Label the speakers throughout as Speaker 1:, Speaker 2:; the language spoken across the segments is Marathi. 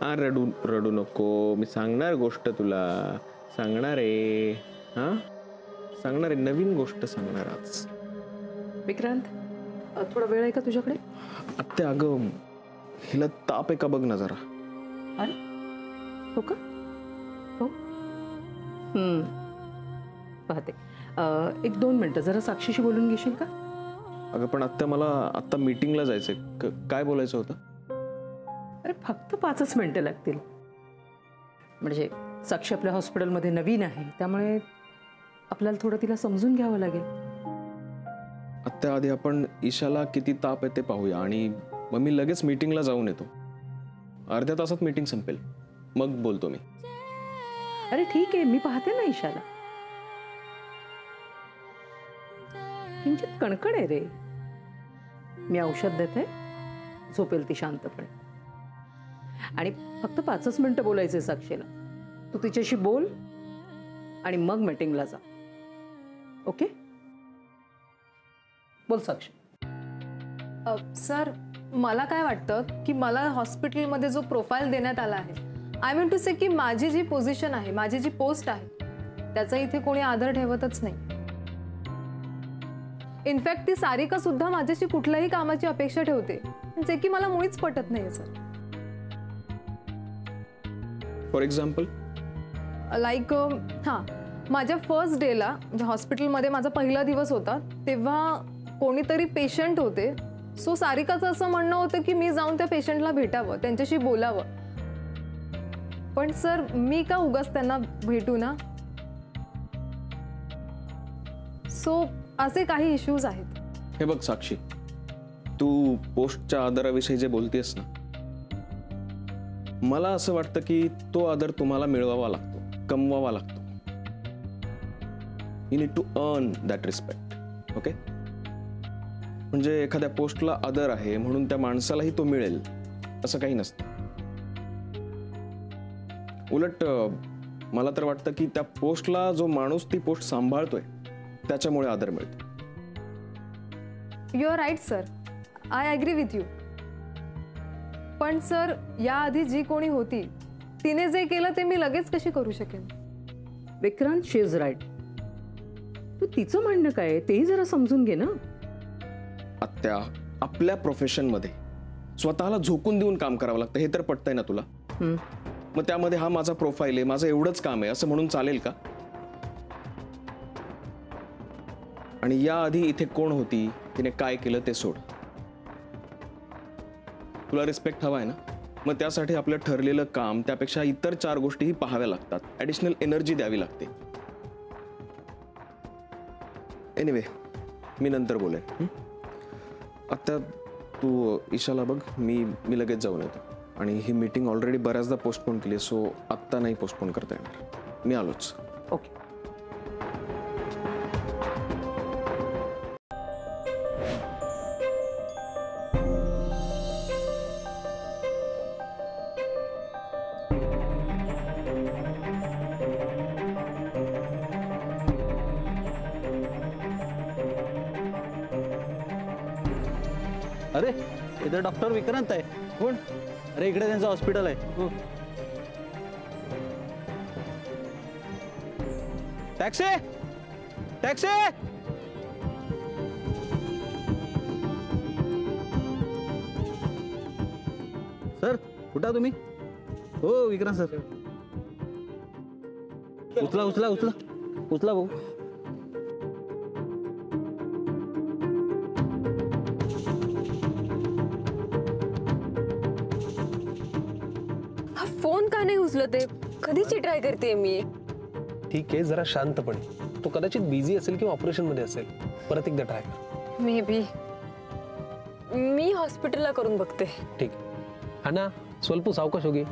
Speaker 1: हा रडू रडू नको, मी सांगणार गोष्ट तुला, सांगणार आहे. हा सांगणार आहे, नवीन गोष्ट सांगणार आज.
Speaker 2: विक्रांत, थोडा वेळ आहे का तुझ्याकडे?
Speaker 1: आत्या अगं हिला ताप आहे का बघ ना जरा.
Speaker 2: अरे हो का? हो पाहते. 1-2 मिनिटं जरा साक्षीशी बोलून घेशील का?
Speaker 1: अगं पण आत्या मला आत्ता मीटिंगला जायचंय. काय बोलायचं होतं?
Speaker 2: अरे फक्त 5च मिनिटं लागतील. म्हणजे साक्षी आपल्या हॉस्पिटलमध्ये नवीन आहे, त्यामुळे आपल्याला थोडं तिला समजून घ्यावं लागेल.
Speaker 1: आत्ता आधी आपण ईशाला किती ताप आहे ते पाहूया आणि मग मी लगेच मीटिंगला जाऊन येतो. अर्ध्या तासात मीटिंग संपेल, मग बोलतो मी.
Speaker 2: अरे ठीक आहे, मी पाहते ना ईशाला. किंचित कणकण आहे रे. मी औषध देते, झोपेल ती शांतपणे. आणि फक्त 5च मिनिटं बोलायचे साक्षीला. तू तिच्याशी बोल आणि मग मीटिंगला जा. ओके? बोल साक्षी.
Speaker 3: सर, मला काय वाटतं की मला हॉस्पिटलमध्ये जो प्रोफाईल देण्यात आला आहे, आय मीन टू से की माझी जी पोझिशन आहे, माझी जी पोस्ट आहे, त्याचा इथे कोणी आदर ठेवतच नाही. इनफॅक्ट ती सारिका सुद्धा माझ्याशी कुठल्याही कामाची अपेक्षा ठेवते, जे की मला मुळीच पटत नाही सर.
Speaker 1: फॉर एक्झाम्पल
Speaker 3: लाईक हां, माझ्या फर्स्ट डेला म्हणजे हॉस्पिटलमध्ये माझा पहिला दिवस होता, तेव्हा कोणीतरी पेशंट होते. सो सारिकाचं असं म्हणणं होतं की मी जाऊन त्या पेशंटला भेटावं, त्यांच्याशी बोलावं. पण सर, मी का उगाच त्यांना भेटू ना? सो असे काही इश्यूज आहेत.
Speaker 1: हे बघ साक्षी, तू पोस्टच्या आदराविषयी जे बोलतेस ना, मला असं वाटतं की तो आदर तुम्हाला मिळवावा लागतो, कमवावा लागतो. You need to earn that respect. Okay? म्हणजे एखाद्या पोस्टला आदर आहे म्हणून त्या माणसालाही तो मिळेल असं काही नसतं. उलट मला तर वाटतं की त्या पोस्टला जो माणूस ती पोस्ट सांभाळतोय त्याच्यामुळे आदर मिळतो.
Speaker 3: You are right sir, I agree with you. पण सर, याआधी जी कोणी होती तिने जे केलं ते मी लगेच कशी करू शकेन?
Speaker 2: विक्रांत, शी इज राईट. तू तिचं म्हणणं काय तेही जरा समजून घे ना.
Speaker 1: आत्या, आपल्या प्रोफेशनमध्ये स्वतःला झोकून देऊन काम करावं लागतं, हे तर पटतंय ना तुला? मग त्यामध्ये हा माझा प्रोफाईल आहे, माझं एवढंच काम आहे असं म्हणून चालेल का? आणि याआधी इथे कोण होती, तिने काय केलं ते सोड. तुला रिस्पेक्ट हवा आहे ना, मग त्यासाठी आपलं ठरलेलं काम त्यापेक्षा इतर 4 गोष्टीही पाहाव्या लागतात, ॲडिशनल एनर्जी द्यावी लागते. एनिवे, मी नंतर बोलेन. आता तू ईशाला बघ, मी लगेच जाऊन येतो. आणि ही मीटिंग ऑलरेडी बऱ्याचदा पोस्टपोन केली, सो आत्ता नाही पोस्टपोन करता येणार. मी आलोच.
Speaker 2: ओके.
Speaker 4: अरे इधर डॉक्टर विक्रांत आहे. कोण? अरे इकडे त्यांचं हॉस्पिटल आहे. Taxi, taxi. सर कुठं तुम्ही? हो विक्रांत सर. उचला उचला उचला उचला भाऊ.
Speaker 5: फोन का नाही उचलत आहे? कधीची ट्राय करते मी.
Speaker 6: ठीक आहे, जरा शांतपणे. तो कदाचित बिझी असेल किंवा ऑपरेशन मध्ये असेल. परत एकदा ट्राय कर.
Speaker 5: May be. मी हॉस्पिटलला करून बघते.
Speaker 6: ठीक. हा ना, स्वल्प सावकाश होगी.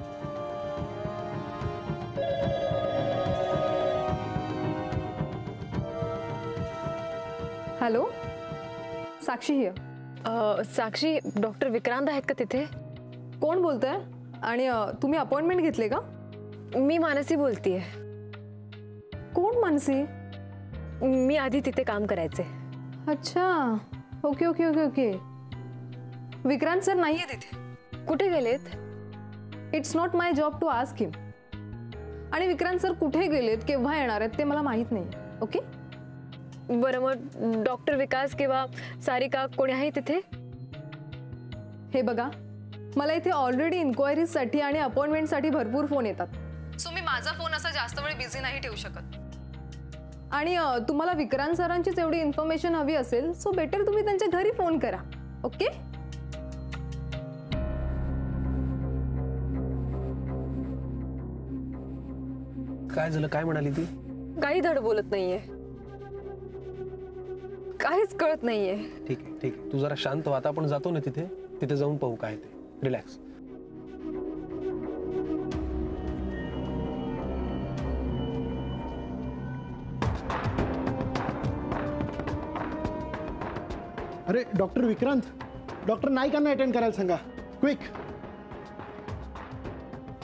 Speaker 3: Hello, Sakshi here.
Speaker 5: Sakshi, doctor Vikrant आहेत का तिथे?
Speaker 3: कोण बोलतंय? आणि तुम्ही अपॉइंटमेंट घेतली का?
Speaker 5: मी मानसी बोलतेय.
Speaker 3: कोण मानसी?
Speaker 5: मी आधी तिथे काम करायचे.
Speaker 3: अच्छा, okay okay okay okay. Vikrant sir नाहीये तिथे.
Speaker 5: कुठे गेलेत?
Speaker 3: It's not my job to ask him. आणि विक्रांत सर कुठे गेलेत, केव्हा येणार आहेत ते मला माहीत नाही. ओके.
Speaker 5: बरं, मग डॉक्टर विकास किंवा सारिका कोणी आहे तिथे?
Speaker 3: हे बघा, मला इथे ऑलरेडी इन्क्वायरीजसाठी आणि अपॉइंटमेंटसाठी भरपूर फोन येतात. सो मी माझा फोन असा जास्त वेळ बिझी नाही ठेवू शकत. आणि तुम्हाला विक्रांत सरांचीच एवढी इन्फॉर्मेशन हवी असेल सो बेटर तुम्ही त्यांच्या घरी फोन करा. ओके.
Speaker 6: काय झालं, काय म्हणाली ती?
Speaker 5: काही धड बोलत नाहीये, काहीच कळत नाहीये.
Speaker 6: ठीक आहे ठीक आहे, तू जरा शांत व्हा. आता आपण जातो ना तिथे, तिथे जाऊन पाहू काय ते. रिलॅक्स.
Speaker 7: अरे डॉक्टर विक्रांत, डॉक्टर नाईकांना अटेंड करायला सांगा, क्विक.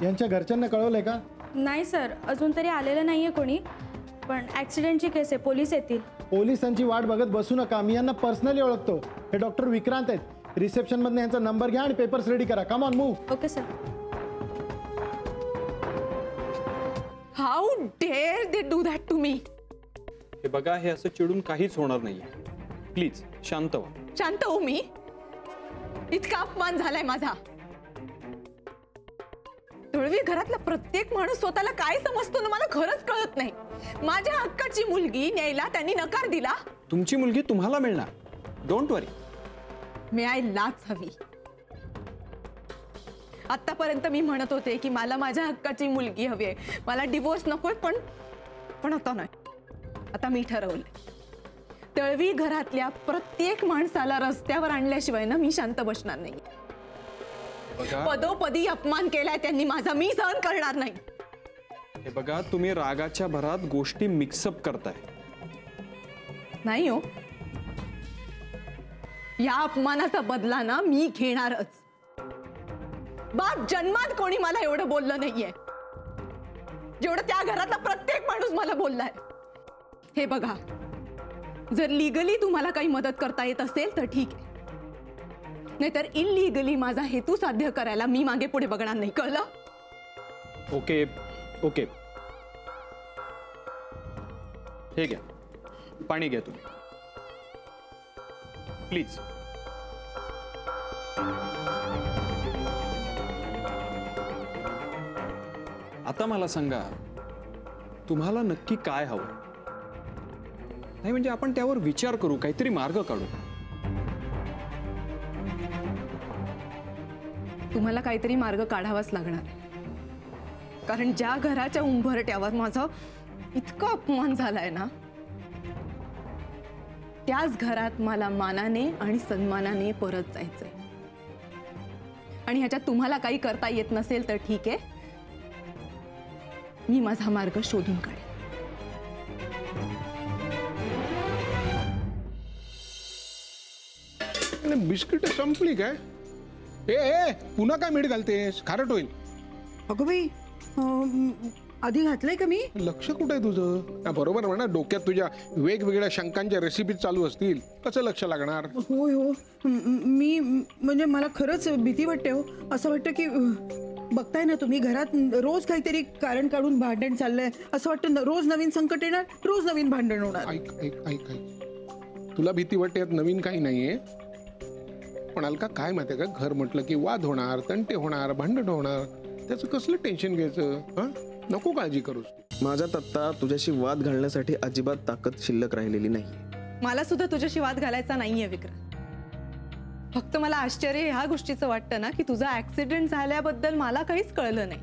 Speaker 7: यांच्या घरच्यांना कळवलंय का?
Speaker 8: नाही सर, अजून तरी आलेलं नाहीये कोणी, पण ॲक्सिडेंटची केस आहे, पोलीस येतील.
Speaker 7: पोलिसांची वाट बघत बसू नका, मी यांना पर्सनली ओळखतो. हे डॉक्टर विक्रांत आहेत. रिसेप्शनमधनं यांचा नंबर घ्या आणि पेपर्स रेडी करा. Come on, move.
Speaker 8: Okay sir.
Speaker 9: How dare they do that to me.
Speaker 10: हे बघा, हे असं चिडून काहीच होणार नाहीये. प्लीज शांत व्हा.
Speaker 9: शांत हो मी? इतका अपमान झालाय माझा. तुळवी घरातला प्रत्येक माणूस स्वतःला काय समजतो ना मला खरंच कळत नाही. माझ्या हक्काची मुलगी न्यायला त्यांनी नकार दिला.
Speaker 10: तुमची मुलगी तुम्हाला मिळणार, डोंट वरी.
Speaker 9: मिळायलाच हवी. आतापर्यंत मी म्हणत होते की मला माझ्या हक्काची मुलगी हवी आहे, मला डिवोर्स नकोय, पण आता नाही. आता मी ठरवलंय, तळवी घरातल्या प्रत्येक माणसाला रस्त्यावर आणल्याशिवाय ना मी शांत बसणार नाही. पदोपदी अपमान केलाय त्यांनी माझा, मी सहन करणार नाही.
Speaker 10: हे बघा, तुम्ही रागाच्या भरात गोष्टी मिक्सअप करताय.
Speaker 9: नाही हो, या अपमानाचा बदला ना मी घेणारच. बाप जन्मात कोणी मला एवढं बोललं नाहीये जेवढं त्या घरातला प्रत्येक माणूस मला बोललाय. हे बघा, जर लिगली तुम्हाला काही मदत करता येत असेल तर ठीक आहे, नाहीतर इलिगली माझा हेतू साध्य करायला मी मागे पुढे बघणार नाही. कळलं?
Speaker 10: ओके ओके, हे घ्या पाणी, घ्या तुम्ही प्लीज. आता मला सांगा, तुम्हाला नक्की काय हवं? नाही म्हणजे आपण त्यावर विचार करू, काहीतरी मार्ग काढू.
Speaker 9: तुम्हाला काहीतरी मार्ग काढावाच लागणार, कारण ज्या घराच्या उंबरट्यावर माझा इतका अपमान झालाय ना, त्याच घरात मला मानाने आणि सन्मानाने परत जायचंय. आणि ह्याच्यात तुम्हाला काही करता येत नसेल तर ठीक आहे, मी माझा मार्ग शोधून काढेन.
Speaker 11: बिस्किट संपली काय? ए पुन्हा काय मीठ घालतेस? खारट होईल.
Speaker 12: अगं बाई, आधी घातलंय का मी?
Speaker 11: लक्ष कुठे आहे तुझं? बरोबर म्हणा, डोक्यात तुझ्या वेगवेगळ्या शंकांच्या रेसिपी चालू असतील, कसं लक्ष लागणार?
Speaker 12: होय हो, मी म्हणजे मला खरंच भीती वाटते हो. असं वाटतं की बघताय ना तुम्ही, घरात रोज काहीतरी कारण काढून भांडण चाललंय. असं वाटतं रोज नवीन संकट येणार, रोज नवीन भांडण होणार.
Speaker 11: ऐक ऐक ऐक ऐक, तुला भीती वाटते, यात नवीन काही नाहीये. पण अलका, काय माहिती का, घर म्हटलं की वाद होणार, तंटे होणार, भांडण होणार. त्याचं कसलं टेन्शन घ्यायचं? हा, नको काळजी करूस.
Speaker 1: माझ्यात आत्ता तुझ्याशी वाद घालण्यासाठी अजिबात ताकद शिल्लक राहिलेली नाही.
Speaker 9: मला सुद्धा तुझ्याशी वाद घालायचा नाहीये विक्रांत. फक्त मला आश्चर्य ह्या गोष्टीचं वाटतं ना की तुझा ऍक्सिडेंट झाल्याबद्दल मला काहीच कळलं नाही,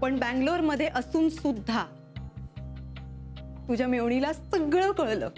Speaker 9: पण बँगलोर मध्ये असून सुद्धा तुझ्या मेवणीला सगळं कळलं.